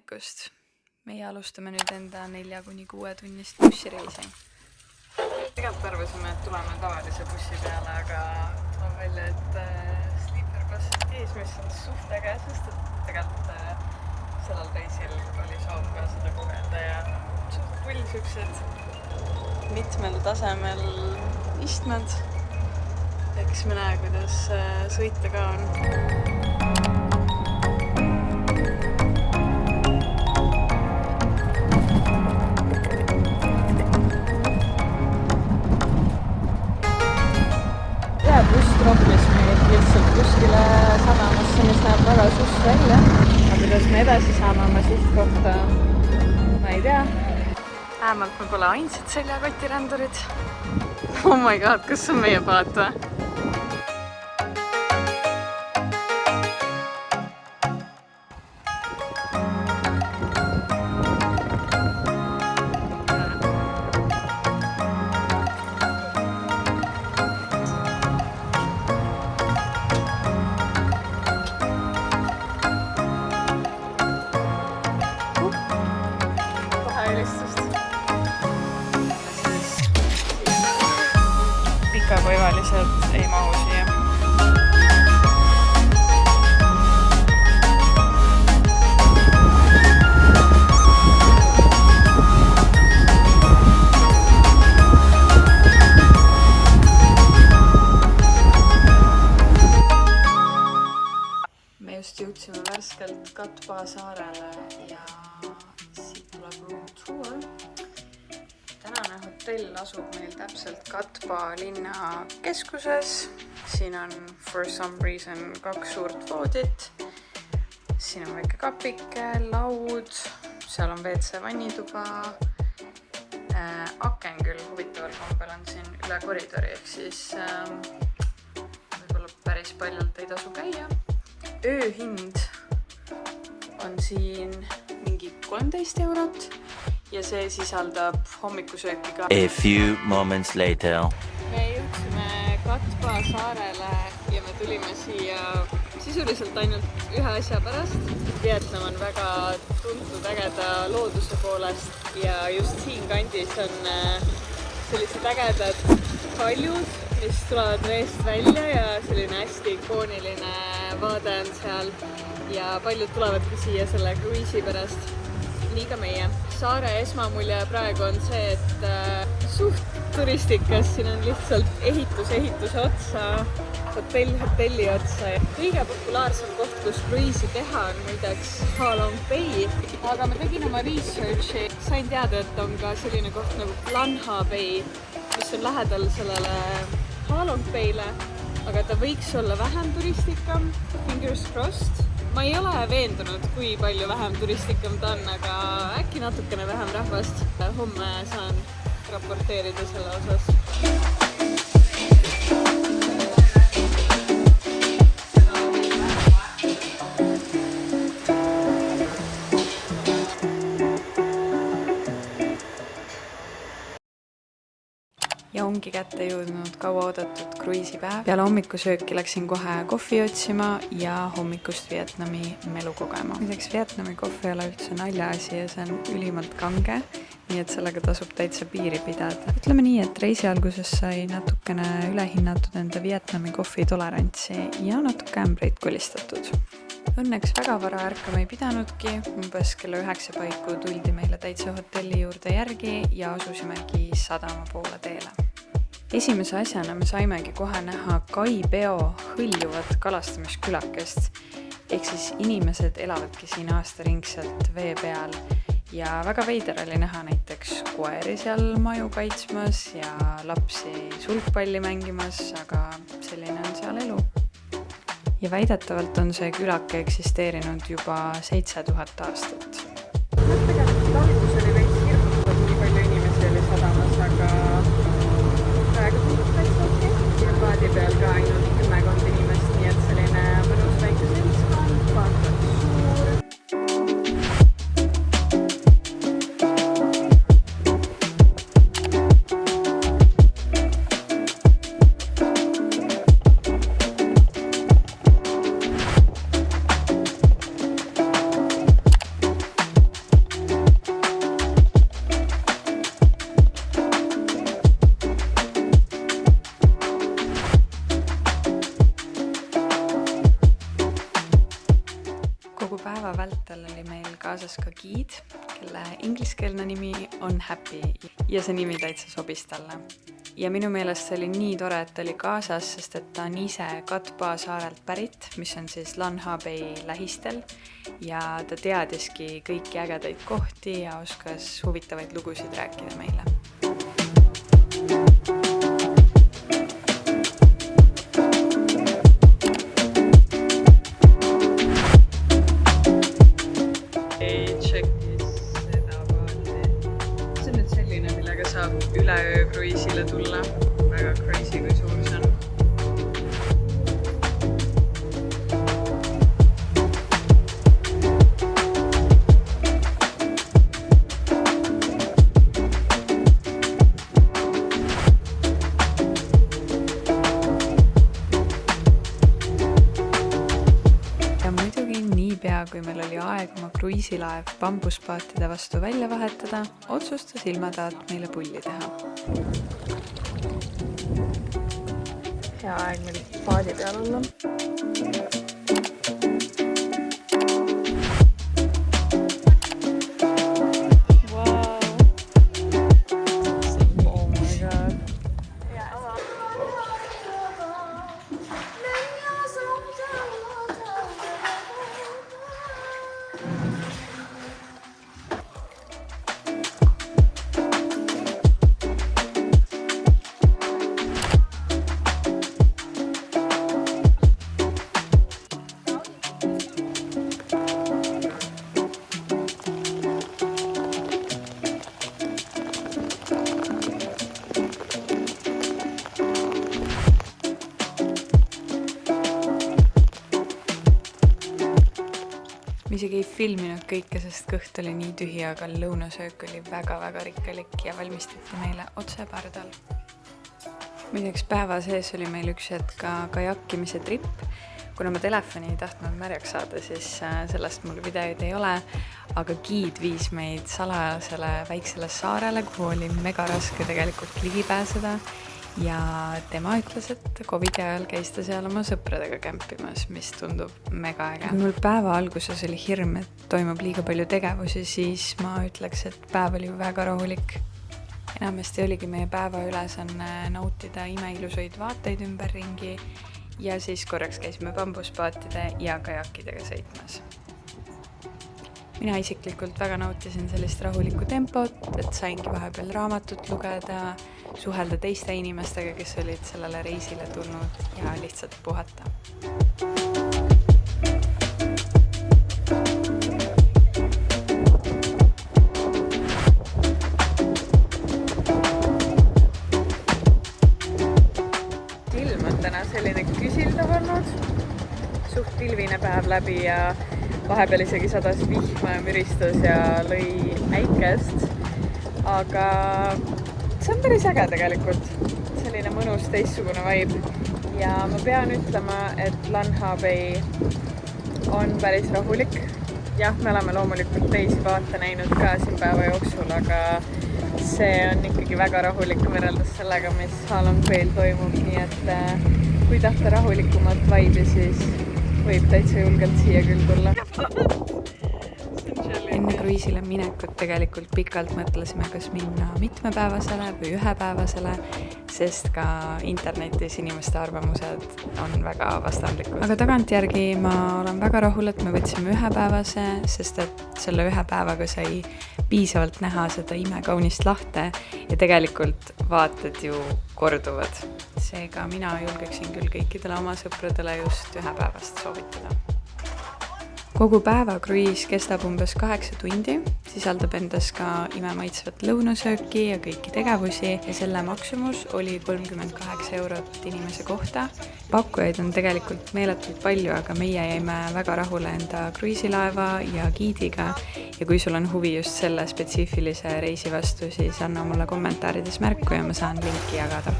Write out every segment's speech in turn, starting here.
hommikust! Meie alustame nüüd enda 4-6 tunnist bussireisi. Tegelikult arvasime, et tuleme tavalise bussi peale, aga tuleb välja, et Sleeper Bus ees, mis on suht äge, sest et tegelikult sellel reisil oli soov ka seda kogeda ja suht pull siuksed mitmel tasemel istmed. Eks me näe, kuidas sõita ka on. Buss troppis meid lihtsalt kuskile sadamasse, mis näeb väga suss välja. Aga kuidas me edasi saame oma sihtkohta, ma ei tea. Vähemalt me pole ainsad seljakotirändurid. Oh my god, kas on meie paat või? Pikakoivalised ei mahu siia. Me just jõudsime värskelt Katba saarele ja siit tuleb room tour. Tänane hotell asub meil täpselt Katba linna keskuses. Siin on for some reason 2 suurt voodit. Siin on väike kapike, laud, seal on WC vannituba. Aken küll huvitaval kombel on siin üle koridori, ehk siis võib-olla päris paljalt ei tasu käia. Ööhind on siin mingi 13 eurot. Ja see sisaldab hommikusööki ka. A few moments later. Me jõudsime Katba saarele ja me tulime siia sisuliselt ainult ühe asja pärast. Vietnam on väga tuntud ägeda looduse poolest ja just siin kandis on sellised ägedad paljud, mis tulevad veest välja ja selline hästi ikooniline vaade on seal ja paljud tulevadki siia selle kruiisi pärast. Nii ka meie. Saare esmamulje praegu on see, et suht turistikas, siin on lihtsalt ehituse otsa, hotelli otsa. Kõige populaarsem koht, kus kruiisi teha on muideks Ha Long Bay. Aga ma tegin oma researchi, sain teada, et on ka selline koht nagu Lan Ha Bay, mis on lähedal sellele Ha Long Bayle, aga ta võiks olla vähem turistikam, fingers crossed. Ma ei ole veendunud, kui palju vähem turistikam ta on, aga äkki natukene vähem rahvast. Homme saan raporteerida selle osas. Ja ongi kätte jõudnud kaua oodatud kruiisipäev. Peale hommikusööki läksin kohe kohvi otsima ja hommikust Vietnami melu kogema. Muideks Vietnami kohvi ei ole üldse naljaasi ja see on ülimalt kange, nii et sellega tasub täitsa piiri pidada. Ütleme nii, et reisi alguses sai natukene ülehinnatud enda Vietnami kohvi tolerantsi ja natuke ämbreid kolistatud. Õnneks väga vara ärkama ei pidanudki, umbes kella 9 paiku tuldi meile täitsa hotelli juurde järgi ja asusimegi sadama poole teele. Esimese asjana me saimegi kohe näha Kai Peo hõljuvat kalastamiskülakest, ehk siis inimesed elavadki siin aastaringselt vee peal ja väga veider oli näha näiteks koeri seal maju kaitsmas ja lapsi sulgpalli mängimas, aga selline on seal elu. Ja väidetavalt on see külake eksisteerinud juba 7000 aastat. Tegelikult algus oli veits hirmutav, nii palju inimesi oli sadamas, aga praegu tundub täitsa okei. Ja paadi peal ka ainult 10 inimest, nii et selline mõnus väike seltskond, paat on suur. kaasas ka giid, kelle ingliskeelne nimi on Happy ja see nimi täitsa sobis talle. Ja minu meelest see oli nii tore, et ta oli kaasas, sest et ta on ise Katba saarelt pärit, mis on siis Lanha Bay lähistel ja ta teadiski kõiki ägedaid kohti ja oskas huvitavaid lugusid rääkida meile. Üleöö kruiisile tulla. Väga crazy, kui suur see on. Ja muidugi niipea, kui meil oli aeg oma kruiisilaev bambuspaatide vastu välja vahetada, otsustas ilmataat meile pulli teha. Hea aeg meil paadi peal olla. Ma isegi ei filminud kõike, sest kõht oli nii tühi, aga lõunasöök oli väga-väga rikkalik ja valmistati meile otse pardal. Muideks päeva sees oli meil üks hetk ka kajakkimise tripp. Kuna ma telefoni ei tahtnud märjaks saada, siis sellest mul videoid ei ole, aga giid viis meid salajasele väiksele saarele, kuhu oli mega raske tegelikult ligi pääseda. Ja tema ütles, et COVID ajal käis ta seal oma sõpradega kämpimas, mis tundub mega äge. Kui mul päeva alguses oli hirm, et toimub liiga palju tegevusi, siis ma ütleks, et päev oli väga rahulik. Enamasti oligi meie päeva ülesanne nautida imeilusaid vaateid ümberringi ja siis korraks käisime bambuspaatide ja kajakkidega sõitmas. Mina isiklikult väga nautisin sellist rahulikku tempot, et saingi vahepeal raamatut lugeda, suhelda teiste inimestega, kes olid sellele reisile tulnud ja lihtsalt puhata. Ilm on täna selline küsildav olnud, suht pilvine päev läbi ja vahepeal isegi sadas vihma ja müristas ja lõi äikest, aga see on päris äge tegelikult, selline mõnus teistsugune vibe ja ma pean ütlema, et Lanha Bay on päris rahulik. Jah, me oleme loomulikult teisi paate näinud ka siin päeva jooksul, aga see on ikkagi väga rahulik võrreldes sellega, mis Halong Bay'l toimub, nii et kui tahta rahulikumat vibe'i, siis võib täitsa julgelt siia küll tulla. Enne kruiisile minekut tegelikult pikalt mõtlesime, kas minna mitmepäevasele või ühepäevasele, sest ka internetis inimeste arvamused on väga vastandlikud. Aga tagantjärgi ma olen väga rahul, et me võtsime ühepäevase, sest et selle ühe päevaga sai piisavalt näha seda imekaunist lahte ja tegelikult vaated ju korduvad. Seega mina julgeksin küll kõikidele oma sõpradele just ühepäevast soovitada. Kogu päeva kruiis kestab umbes 8 tundi, sisaldab endas ka imemaitsvat lõunasööki ja kõiki tegevusi ja selle maksumus oli 38 eurot inimese kohta. Pakkujaid on tegelikult meeletult palju, aga meie jäime väga rahule enda kruiisilaeva ja giidiga ja kui sul on huvi just selle spetsiifilise reisi vastu, siis anna mulle kommentaarides märku ja ma saan linki jagada.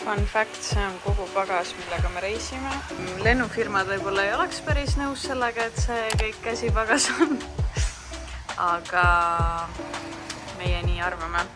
Fun fact, see on kogu pagas, millega me reisime. Lennufirmad võib-olla ei oleks päris nõus sellega, et see kõik käsipagas on. Aga meie nii arvame.